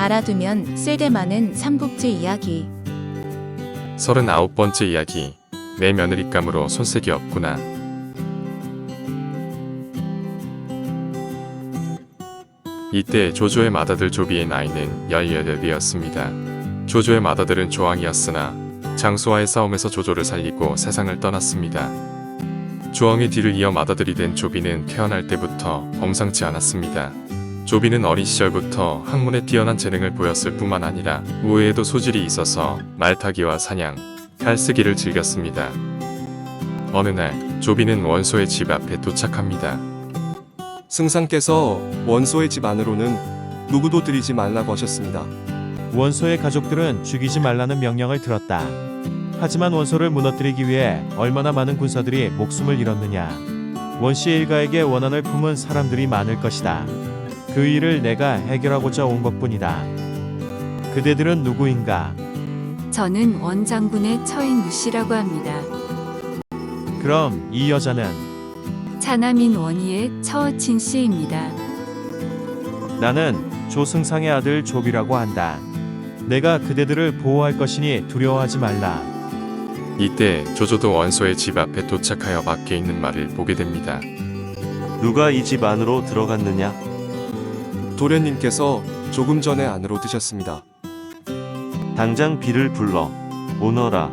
알아두면 쓸데많은 삼국지 이야기. 39번째 이야기. 내 며느리감으로 손색이 없구나. 이때 조조의 맏아들 조비의 나이는 18이었습니다. 조조의 맏아들은 조왕이었으나 장수와의 싸움에서 조조를 살리고 세상을 떠났습니다. 조왕의 뒤를 이어 맏아들이 된 조비는 태어날 때부터 범상치 않았습니다. 조비는 어린 시절부터 학문에 뛰어난 재능을 보였을 뿐만 아니라 우애에도 소질이 있어서 말타기와 사냥, 칼쓰기를 즐겼습니다. 어느 날 조비는 원소의 집 앞에 도착합니다. 승상께서 원소의 집 안으로는 누구도 들이지 말라고 하셨습니다. 원소의 가족들은 죽이지 말라는 명령을 들었다. 하지만 원소를 무너뜨리기 위해 얼마나 많은 군사들이 목숨을 잃었느냐. 원씨 일가에게 원한을 품은 사람들이 많을 것이다. 그 일을 내가 해결하고자 온 것뿐이다. 그대들은 누구인가? 저는 원장군의 처인 무씨라고 합니다. 그럼 이 여자는? 차남인 원희의 처친 씨입니다. 나는 조승상의 아들 조비라고 한다. 내가 그대들을 보호할 것이니 두려워하지 말라. 이때 조조도 원소의 집 앞에 도착하여 밖에 있는 말을 보게 됩니다. 누가 이 집 안으로 들어갔느냐? 도련님께서 조금 전에 안으로 드셨습니다. 당장 비를 불러 오너라.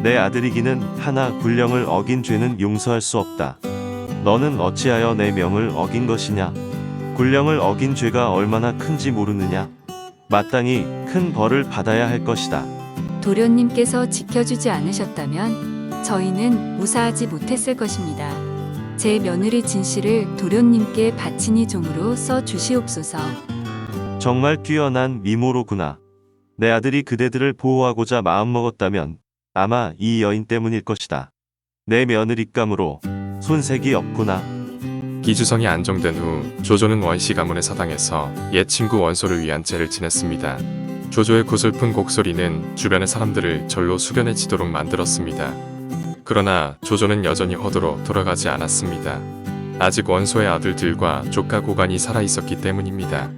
내 아들이기는 하나 군령을 어긴 죄는 용서할 수 없다. 너는 어찌하여 내 명을 어긴 것이냐? 군령을 어긴 죄가 얼마나 큰지 모르느냐? 마땅히 큰 벌을 받아야 할 것이다. 도련님께서 지켜주지 않으셨다면 저희는 무사하지 못했을 것입니다. 제 며느리 진씨를 도련님께 바치니 종으로 써 주시옵소서. 정말 뛰어난 미모로구나. 내 아들이 그대들을 보호하고자 마음먹었다면 아마 이 여인 때문일 것이다. 내 며느리감으로 손색이 없구나. 기주성이 안정된 후 조조는 원씨 가문의 사당에서 옛 친구 원소를 위한 제를 지냈습니다. 조조의 구슬픈 곡소리는 주변의 사람들을 절로 숙연해지도록 만들었습니다. 그러나 조조는 여전히 허도로 돌아가지 않았습니다. 아직 원소의 아들들과 조카 고간이 살아있었기 때문입니다.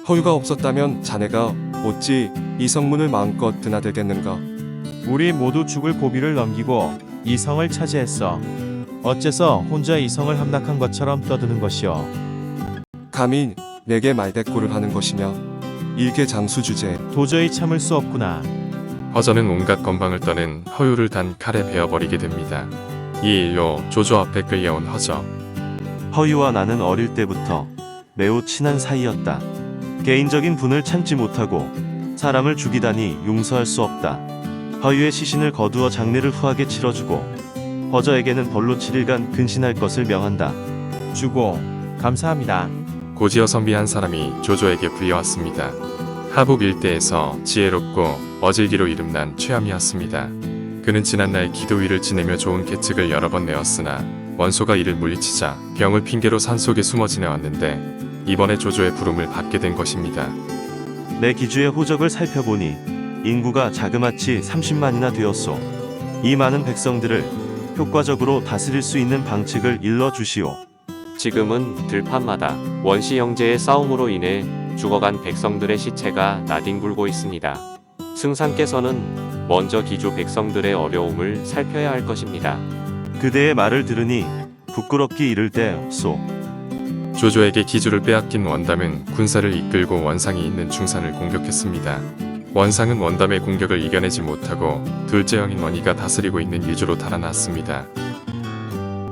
허유가 없었다면 자네가 어찌 이 성문을 마음껏 드나들겠는가? 우리 모두 죽을 고비를 넘기고 이 성을 차지했어. 어째서 혼자 이 성을 함락한 것처럼 떠드는 것이오. 감히 내게 말대꾸를 하는 것이며 일개 장수 주제. 도저히 참을 수 없구나. 허저는 온갖 건방을 떠는 허유를 단 칼에 베어버리게 됩니다. 이 일로 조조 앞에 끌려온 허저. 허유와 나는 어릴 때부터 매우 친한 사이였다. 개인적인 분을 참지 못하고 사람을 죽이다니 용서할 수 없다. 허유의 시신을 거두어 장례를 후하게 치러주고 허저에게는 벌로 7일간 근신할 것을 명한다. 주고 감사합니다. 고지어 선비한 사람이 조조에게 불려왔습니다. 하북 일대에서 지혜롭고 어질기로 이름난 최암이었습니다. 그는 지난날 기도위를 지내며 좋은 계책을 여러 번 내었으나 원소가 이를 물리치자 병을 핑계로 산속에 숨어 지내왔는데 이번에 조조의 부름을 받게 된 것입니다. 내 기주의 호적을 살펴보니 인구가 자그마치 30만이나 되었소. 이 많은 백성들을 효과적으로 다스릴 수 있는 방책을 일러 주시오. 지금은 들판마다 원시 형제의 싸움으로 인해 죽어간 백성들의 시체가 나뒹굴고 있습니다. 승상께서는 먼저 기주 백성들의 어려움을 살펴야 할 것입니다. 그대의 말을 들으니 부끄럽기 이를 데 없소. 조조에게 기주를 빼앗긴 원담은 군사를 이끌고 원상이 있는 중산을 공격했습니다. 원상은 원담의 공격을 이겨내지 못하고 둘째 형인 원희가 다스리고 있는 유주로 달아났습니다.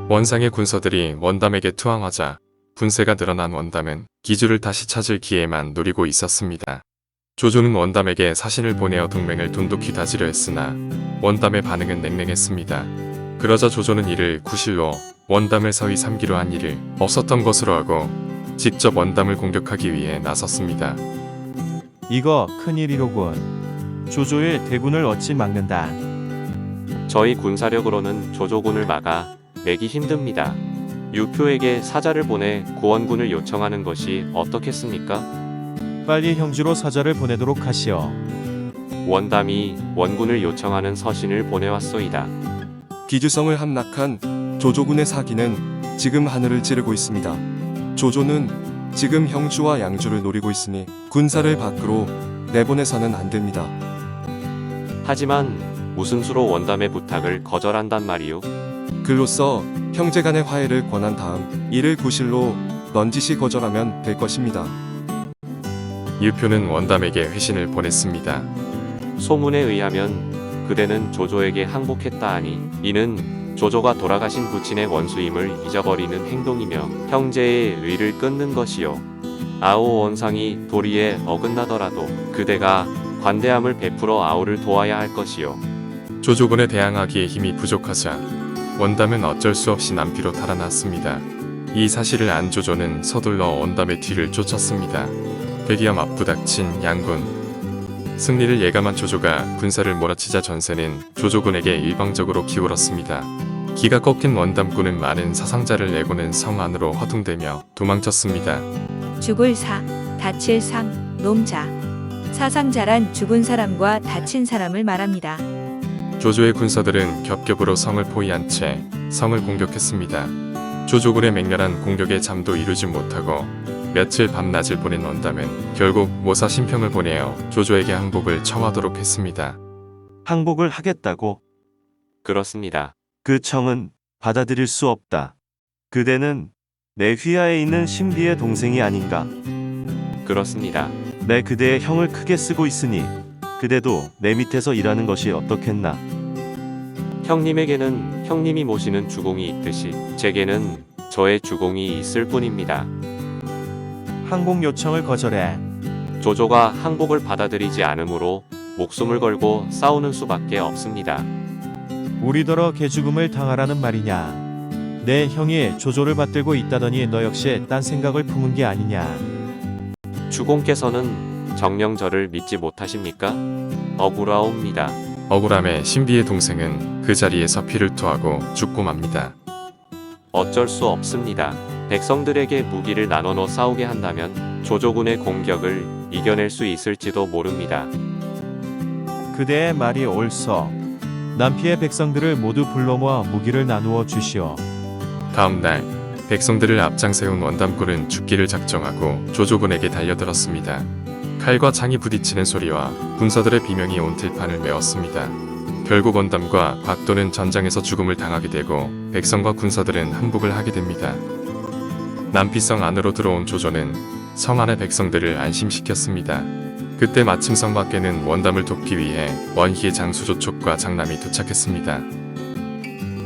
원상의 군사들이 원담에게 투항하자 군세가 늘어난 원담은 기주를 다시 찾을 기회만 노리고 있었습니다. 조조는 원담에게 사신을 보내어 동맹을 돈독히 다지려 했으나 원담의 반응은 냉랭했습니다. 그러자 조조는 이를 구실로 원담을 서히 삼기로 한 일을 없었던 것으로 하고 직접 원담을 공격하기 위해 나섰습니다. 이거 큰일이로군. 조조의 대군을 어찌 막는다. 저희 군사력으로는 조조군을 막아 내기 힘듭니다. 유표에게 사자를 보내 구원군을 요청하는 것이 어떻겠습니까? 빨리 형주로 사자를 보내도록 하시오. 원담이 원군을 요청하는 서신을 보내왔소이다. 기주성을 함락한 조조군의 사기는 지금 하늘을 찌르고 있습니다. 조조는 지금 형주와 양주를 노리고 있으니 군사를 밖으로 내보내서는 안 됩니다. 하지만 무슨 수로 원담의 부탁을 거절한단 말이오? 글로써 형제 간의 화해를 권한 다음 이를 구실로 넌지시 거절하면 될 것입니다. 유표는 원담에게 회신을 보냈습니다. 소문에 의하면 그대는 조조에게 항복했다 하니 이는 조조가 돌아가신 부친의 원수임을 잊어버리는 행동이며 형제의 의를 끊는 것이요. 아오 원상이 도리에 어긋나더라도 그대가 관대함을 베풀어 아오를 도와야 할 것이요. 조조군에 대항하기에 힘이 부족하자 원담은 어쩔 수 없이 남피로 달아났습니다. 이 사실을 안 조조는 서둘러 원담의 뒤를 쫓았습니다. 드디어 맞부닥친 양군. 승리를 예감한 조조가 군사를 몰아치자 전세는 조조군에게 일방적으로 기울었습니다. 기가 꺾인 원담군은 많은 사상자를 내고는 성 안으로 허둥대며 도망쳤습니다. 죽을 사, 다칠 상, 놈자. 사상자란 죽은 사람과 다친 사람을 말합니다. 조조의 군사들은 겹겹으로 성을 포위한 채 성을 공격했습니다. 조조군의 맹렬한 공격에 잠도 이루지 못하고 며칠 밤낮을 보낸 원담은 결국 모사 신평을 보내어 조조에게 항복을 청하도록 했습니다. 항복을 하겠다고? 그렇습니다. 그 청은 받아들일 수 없다. 그대는 내 휘하에 있는 신비의 동생이 아닌가? 그렇습니다. 내 그대의 형을 크게 쓰고 있으니 그대도 내 밑에서 일하는 것이 어떻겠나? 형님에게는 형님이 모시는 주공이 있듯이 제게는 저의 주공이 있을 뿐입니다. 항복 요청을 거절해. 조조가 항복을 받아들이지 않으므로 목숨을 걸고 싸우는 수밖에 없습니다. 우리더러 개죽음을 당하라는 말이냐. 내 형이 조조를 받들고 있다더니 너 역시 딴 생각을 품은 게 아니냐. 주공께서는 정녕 저를 믿지 못하십니까? 억울하옵니다. 억울함에 신비의 동생은 그 자리에서 피를 토하고 죽고 맙니다. 어쩔 수 없습니다. 백성들에게 무기를 나눠 싸우게 한다면 조조군의 공격을 이겨낼 수 있을지도 모릅니다. 그대의 말이 옳소. 남피의 백성들을 모두 불러 모아 무기를 나누어 주시오. 다음 날 백성들을 앞장세운 원담군은 죽기를 작정하고 조조군에게 달려들었습니다. 칼과 창이 부딪히는 소리와 군사들의 비명이 온 들판을 메웠습니다. 결국 원담과 곽도는 전장에서 죽음을 당하게 되고 백성과 군사들은 항복을 하게 됩니다. 남피성 안으로 들어온 조조는 성 안의 백성들을 안심시켰습니다. 그때 마침 성 밖에는 원담을 돕기 위해 원희의 장수 조촉과 장남이 도착했습니다.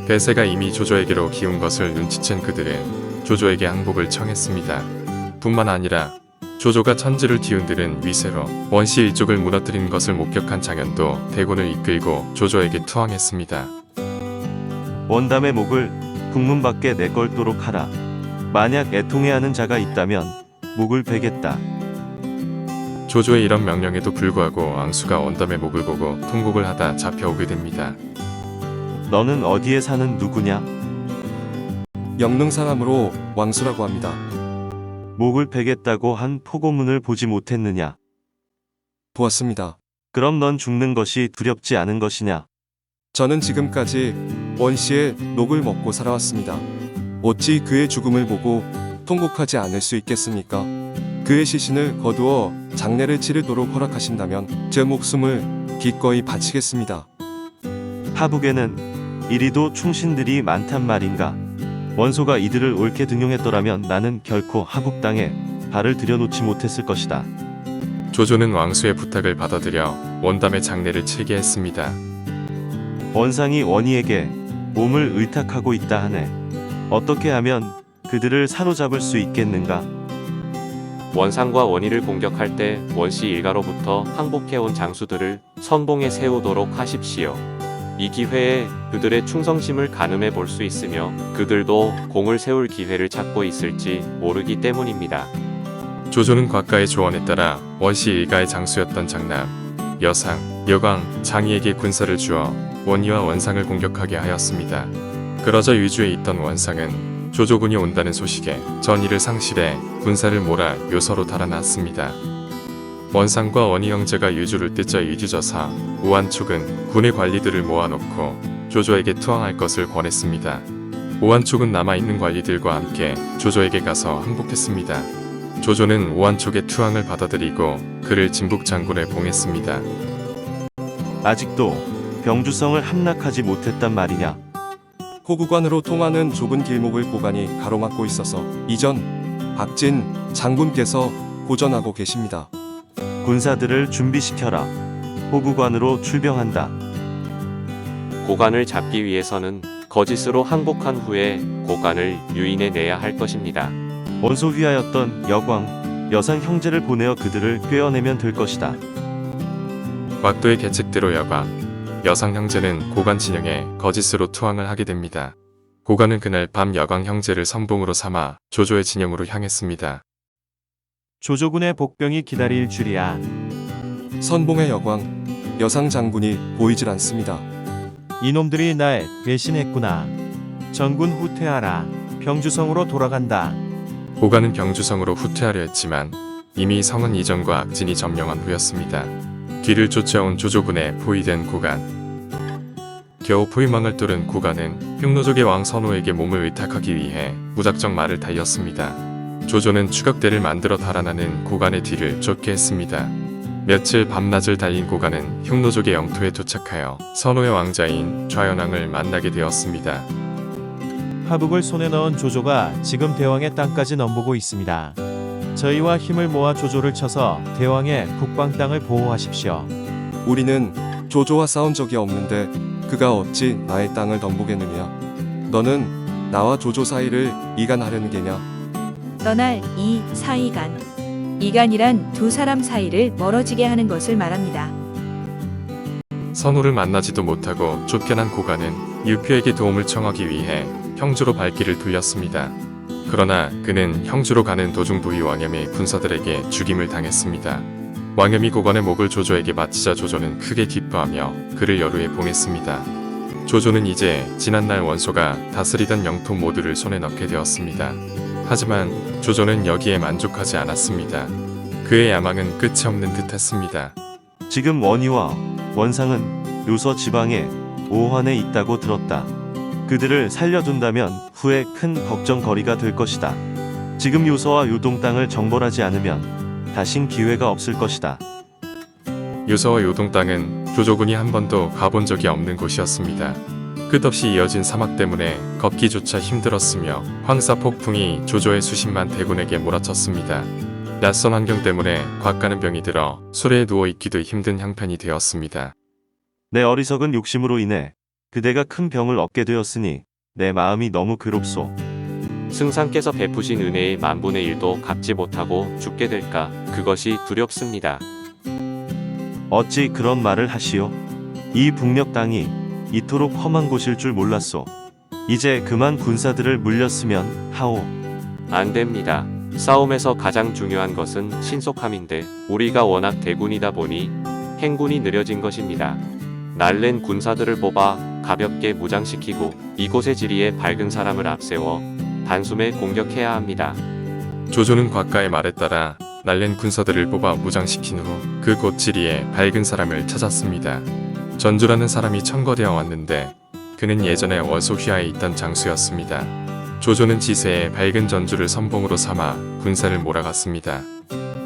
대세가 이미 조조에게로 기운 것을 눈치챈 그들은 조조에게 항복을 청했습니다. 뿐만 아니라 조조가 천지를 뒤흔드는 위세로 원시 일족을 무너뜨린 것을 목격한 장현도 대군을 이끌고 조조에게 투항했습니다. 원담의 목을 북문 밖에 내걸도록 하라. 만약 애통해하는 자가 있다면 목을 베겠다. 조조의 이런 명령에도 불구하고 앙수가 원담의 목을 보고 통곡을 하다 잡혀오게 됩니다. 너는 어디에 사는 누구냐? 영릉 사람으로 왕수라고 합니다. 목을 베겠다고 한 포고문을 보지 못했느냐? 보았습니다. 그럼 넌 죽는 것이 두렵지 않은 것이냐? 저는 지금까지 원씨의 녹을 먹고 살아왔습니다. 어찌 그의 죽음을 보고 통곡하지 않을 수 있겠습니까? 그의 시신을 거두어 장례를 치르도록 허락하신다면 제 목숨을 기꺼이 바치겠습니다. 하북에는 이리도 충신들이 많단 말인가? 원소가 이들을 옳게 등용했더라면 나는 결코 하북 땅에 발을 들여놓지 못했을 것이다. 조조는 왕수의 부탁을 받아들여 원담의 장례를 치게 했습니다. 원상이 원희에게 몸을 의탁하고 있다 하네. 어떻게 하면 그들을 사로잡을 수 있겠는가? 원상과 원희를 공격할 때 원씨 일가로부터 항복해온 장수들을 선봉에 세우도록 하십시오. 이 기회에 그들의 충성심을 가늠해 볼 수 있으며 그들도 공을 세울 기회를 찾고 있을지 모르기 때문입니다. 조조는 곽가의 조언에 따라 원씨 일가의 장수였던 장남, 여상, 여광, 장이에게 군사를 주어 원희와 원상을 공격하게 하였습니다. 그러자 유주에 있던 원상은 조조군이 온다는 소식에 전의를 상실해 군사를 몰아 요서로 달아났습니다. 원상과 원희 형제가 유주를 뜯자 유주저사, 우한촉은 군의 관리들을 모아놓고 조조에게 투항할 것을 권했습니다. 우한촉은 남아있는 관리들과 함께 조조에게 가서 항복했습니다. 조조는 오한촉의 투항을 받아들이고 그를 진북 장군에 봉했습니다. 아직도 병주성을 함락하지 못했단 말이냐? 호구관으로 통하는 좁은 길목을 고관이 가로막고 있어서 이전 박진 장군께서 고전하고 계십니다. 군사들을 준비시켜라. 호구관으로 출병한다. 고관을 잡기 위해서는 거짓으로 항복한 후에 고관을 유인해 내야 할 것입니다. 원소 휘하였던 여광, 여상 형제를 보내어 그들을 꿰어내면 될 것이다. 곽도의 계책대로 여광, 여상 형제는 고관 진영에 거짓으로 투항을 하게 됩니다. 고관은 그날 밤 여광 형제를 선봉으로 삼아 조조의 진영으로 향했습니다. 조조군의 복병이 기다릴 줄이야. 선봉의 여광 여상 장군이 보이질 않습니다. 이놈들이 날 배신했구나. 전군 후퇴하라. 병주성으로 돌아간다. 고관은 병주성으로 후퇴하려 했지만 이미 성은 이전과 악진이 점령한 후였습니다. 뒤를 쫓아온 조조군에 포위된 고관. 겨우 포위망을 뚫은 고관은 흉노족의 왕 선호에게 몸을 의탁하기 위해 무작정 말을 달렸습니다. 조조는 추격대를 만들어 달아나는 고관의 뒤를 쫓게 했습니다. 며칠 밤낮을 달린 고관은 흉노족의 영토에 도착하여 선호의 왕자인 좌연왕을 만나게 되었습니다. 하북을 손에 넣은 조조가 지금 대왕의 땅까지 넘보고 있습니다. 저희와 힘을 모아 조조를 쳐서 대왕의 북방 땅을 보호하십시오. 우리는 조조와 싸운 적이 없는데 그가 어찌 나의 땅을 넘보겠느냐? 너는 나와 조조 사이를 이간하려는 게냐? 떠날 이 사이간. 이간이란 두 사람 사이를 멀어지게 하는 것을 말합니다. 선호를 만나지도 못하고 쫓겨난 고관은 유표에게 도움을 청하기 위해 형주로 발길을 돌렸습니다. 그러나 그는 형주로 가는 도중 도위 왕염의 군사들에게 죽임을 당했습니다. 왕염이 고관의 목을 조조에게 바치자 조조는 크게 기뻐하며 그를 여루에 봉했습니다. 조조는 이제 지난날 원소가 다스리던 영토 모두를 손에 넣게 되었습니다. 하지만 조조는 여기에 만족하지 않았습니다. 그의 야망은 끝이 없는 듯했습니다. 지금 원희와 원상은 요서 지방에 오환에 있다고 들었다. 그들을 살려둔다면 후에 큰 걱정거리가 될 것이다. 지금 요서와 요동 땅을 정벌하지 않으면 다신 기회가 없을 것이다. 요서와 요동 땅은 조조군이 한 번도 가본 적이 없는 곳이었습니다. 끝없이 이어진 사막 때문에 걷기조차 힘들었으며 황사 폭풍이 조조의 수십만 대군에게 몰아쳤습니다. 낯선 환경 때문에 곽가는 병이 들어 수레에 누워있기도 힘든 형편이 되었습니다. 내 어리석은 욕심으로 인해 그대가 큰 병을 얻게 되었으니 내 마음이 너무 괴롭소. 승상께서 베푸신 은혜의 만분의 1도 갚지 못하고 죽게 될까 그것이 두렵습니다. 어찌 그런 말을 하시오? 이 북녘 땅이 이토록 험한 곳일 줄 몰랐소. 이제 그만 군사들을 물렸으면 하오. 안 됩니다. 싸움에서 가장 중요한 것은 신속함인데 우리가 워낙 대군이다 보니 행군이 느려진 것입니다. 날랜 군사들을 뽑아 가볍게 무장시키고 이곳의 지리에 밝은 사람을 앞세워 단숨에 공격해야 합니다. 조조는 곽가의 말에 따라 날랜 군사들을 뽑아 무장시킨 후 그곳 지리에 밝은 사람을 찾았습니다. 전주라는 사람이 청거되어 왔는데 그는 예전에 원소 휘하에 있던 장수였습니다. 조조는 지세에 밝은 전주를 선봉으로 삼아 군사를 몰아갔습니다.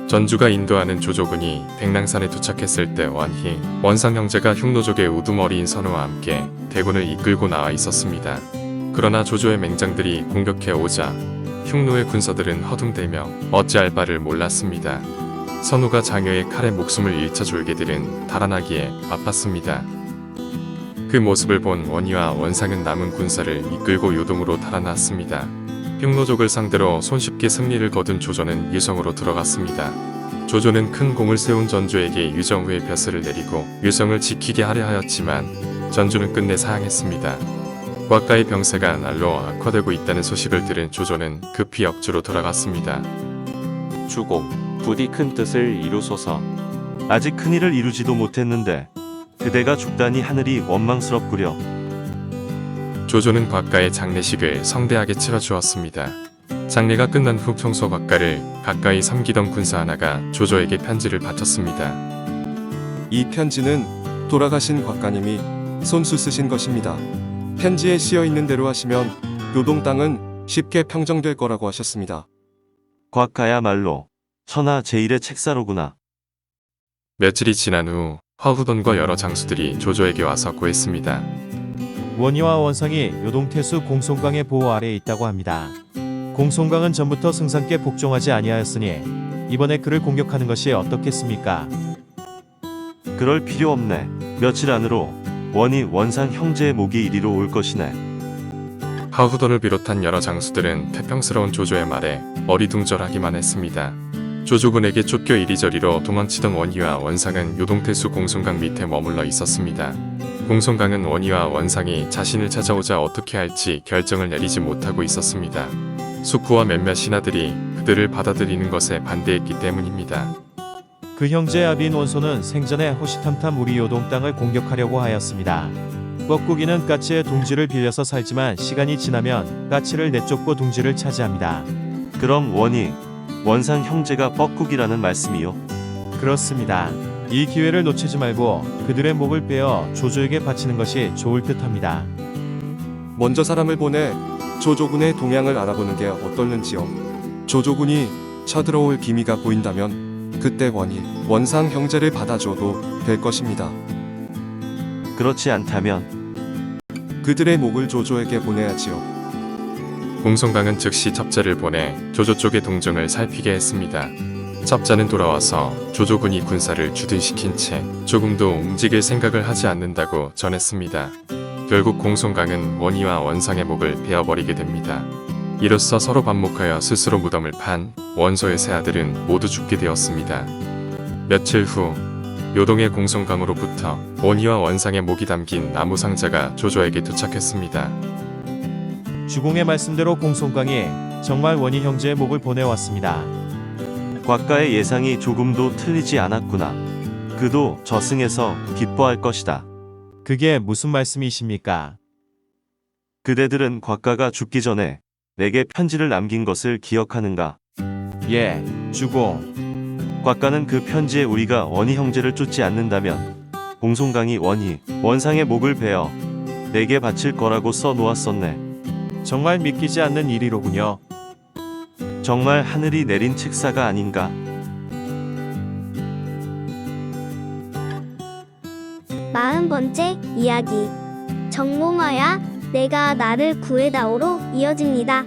전주가 인도하는 조조군이 백랑산에 도착했을 때 원희, 원상 형제가 흉노족의 우두머리인 선호와 함께 대군을 이끌고 나와 있었습니다. 그러나 조조의 맹장들이 공격해 오자 흉노의 군사들은 허둥대며 어찌할 바를 몰랐습니다. 선호가 장여의 칼에 목숨을 잃자 졸개들은 달아나기에 바빴습니다. 그 모습을 본 원희와 원상은 남은 군사를 이끌고 요동으로 달아났습니다. 흉노족을 상대로 손쉽게 승리를 거둔 조조는 유성으로 들어갔습니다. 조조는 큰 공을 세운 전주에게 유정 후에 벼슬을 내리고 유성을 지키게 하려 하였지만 전주는 끝내 사양했습니다. 곽가의 병세가 날로 악화되고 있다는 소식을 들은 조조는 급히 역주로 돌아갔습니다. 주공, 부디 큰 뜻을 이루소서. 아직 큰일을 이루지도 못했는데 그대가 죽다니 하늘이 원망스럽구려. 조조는 곽가의 장례식을 성대하게 치러주었습니다. 장례가 끝난 후 평소 곽가를 가까이 섬기던 군사 하나가 조조에게 편지를 바쳤습니다. 이 편지는 돌아가신 곽가님이 손수 쓰신 것입니다. 편지에 씌어 있는 대로 하시면 요동 땅은 쉽게 평정될 거라고 하셨습니다. 곽가야말로 천하 제1의 책사로구나. 며칠이 지난 후 화후돈과 여러 장수들이 조조에게 와서 구했습니다. 원희와 원상이 요동태수 공송강의 보호 아래에 있다고 합니다. 공송강은 전부터 승상께 복종하지 아니하였으니 이번에 그를 공격하는 것이 어떻겠습니까? 그럴 필요 없네. 며칠 안으로 원희 원상 형제의 목이 이리로 올 것이네. 화후돈을 비롯한 여러 장수들은 태평스러운 조조의 말에 어리둥절하기만 했습니다. 조조군에게 쫓겨 이리저리로 도망치던 원희와 원상은 요동태수 공송강 밑에 머물러 있었습니다. 공송강은 원희와 원상이 자신을 찾아오자 어떻게 할지 결정을 내리지 못하고 있었습니다. 숙부와 몇몇 신하들이 그들을 받아들이는 것에 반대했기 때문입니다. 그 형제 아비인 원소는 생전에 호시탐탐 우리 요동 땅을 공격하려고 하였습니다. 뻐꾸기는 까치의 둥지를 빌려서 살지만 시간이 지나면 까치를 내쫓고 둥지를 차지합니다. 그럼 원희 원상 형제가 뻐꾸기라는 말씀이요? 그렇습니다. 이 기회를 놓치지 말고 그들의 목을 빼어 조조에게 바치는 것이 좋을 듯합니다. 먼저 사람을 보내 조조군의 동향을 알아보는 게 어떨는지요. 조조군이 쳐들어올 기미가 보인다면 그때 원희, 원상 형제를 받아줘도 될 것입니다. 그렇지 않다면 그들의 목을 조조에게 보내야지요. 공송강은 즉시 첩자를 보내 조조 쪽의 동정을 살피게 했습니다. 첩자는 돌아와서 조조군이 군사를 주둔시킨 채 조금도 움직일 생각을 하지 않는다고 전했습니다. 결국 공송강은 원희와 원상의 목을 베어버리게 됩니다. 이로써 서로 반목하여 스스로 무덤을 판 원소의 세 아들은 모두 죽게 되었습니다. 며칠 후 요동의 공송강으로부터 원희와 원상의 목이 담긴 나무 상자가 조조에게 도착했습니다. 주공의 말씀대로 공송강이 정말 원희 형제의 목을 보내왔습니다. 곽가의 예상이 조금도 틀리지 않았구나. 그도 저승에서 기뻐할 것이다. 그게 무슨 말씀이십니까? 그대들은 곽가가 죽기 전에 내게 편지를 남긴 것을 기억하는가? 예, 주공. 곽가는 그 편지에 우리가 원희 형제를 쫓지 않는다면 공송강이 원희, 원상의 목을 베어 내게 바칠 거라고 써 놓았었네. 정말 믿기지 않는 일이로군요. 정말 하늘이 내린 책사가 아닌가? 40번째 이야기. 정몽아야, 내가 나를 구해다오로 이어집니다.